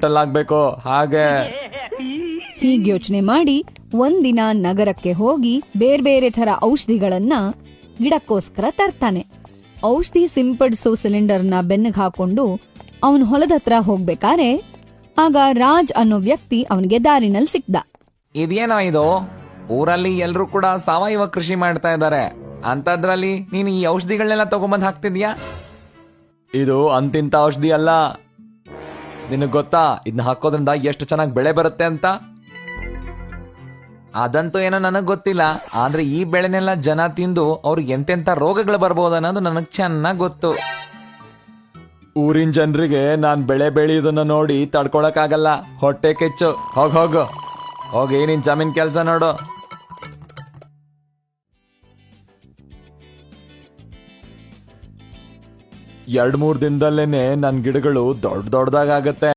ಆಗ್ಬೇಕು ಹಾಗೆ. ಹೀಗ್ ಯೋಚನೆ ಮಾಡಿ ಒಂದಿನ ನಗರಕ್ಕೆ ಹೋಗಿ ಬೇರೆ ತರ ಔಷಧಿಗಳನ್ನ ಗಿಡಕ್ಕೋಸ್ಕರ ತರ್ತಾನೆ. ಔಷಧಿ ಸಿಂಪಡಿಸೋ ಸಿಲಿಂಡರ್ನ ಬೆನ್ನಿಗೆ ಹಾಕೊಂಡು ಅವನ್ ಹೊಲದತ್ರ ಹೋಗ್ಬೇಕಾರೆ ಆಗ ರಾಜ್ ಅನ್ನೋ ವ್ಯಕ್ತಿ ಅವನಿಗೆ ದಾರಿನಲ್ಲಿ ಸಿಕ್ದ. ಇದೇನೋ ಇದು, ಊರಲ್ಲಿ ಎಲ್ರು ಕೂಡ ಸಾವಯವ ಕೃಷಿ ಮಾಡ್ತಾ ಇದ್ದಾರೆ, ಅಂತದ್ರಲ್ಲಿ ನೀನು ಈ ಔಷಧಿಗಳನ್ನೆಲ್ಲ ತಗೊಂಬಂದ್ ಹಾಕ್ತಿದ್ಯಾ? ಇದು ಅಂತಿಂತ ಔಷಧಿ ಅಲ್ಲ. ನಿನಗ್ ಗೊತ್ತಾ ಇದನ್ನ ಹಾಕೋದ್ರಿಂದ ಎಷ್ಟು ಚೆನ್ನಾಗಿ ಬೆಳೆ ಬರುತ್ತೆ ಅಂತ? ಅದಂತೂ ಏನೋ ನನಗ್ ಗೊತ್ತಿಲ್ಲ, ಆದ್ರೆ ಈ ಬೆಳೆನೆಲ್ಲ ಜನ ತಿಂದು ಅವ್ರಿಗೆ ಎಂತೆಂತ ರೋಗಗಳು ಬರ್ಬೋದು ಅನ್ನೋದು ನನಗ್ ಚೆನ್ನಾಗ್ ಗೊತ್ತು. ಊರಿನ ಜನರಿಗೆ ನಾನ್ ಬೆಳೆ ಬೆಳೆಯೋದನ್ನ ನೋಡಿ ತಡ್ಕೊಳಕ್ ಆಗಲ್ಲ, ಹೊಟ್ಟೆ ಕೆಚ್ಚು. ಹೋಗಿ ನಿನ್ ಜಮೀನ್ ಕೆಲ್ಸ ನೋಡು. 2-3 ದಿನದಲ್ಲೇನೆ ನನ್ ಗಿಡಗಳು ದೊಡ್ಡದಾಗತ್ತೆ.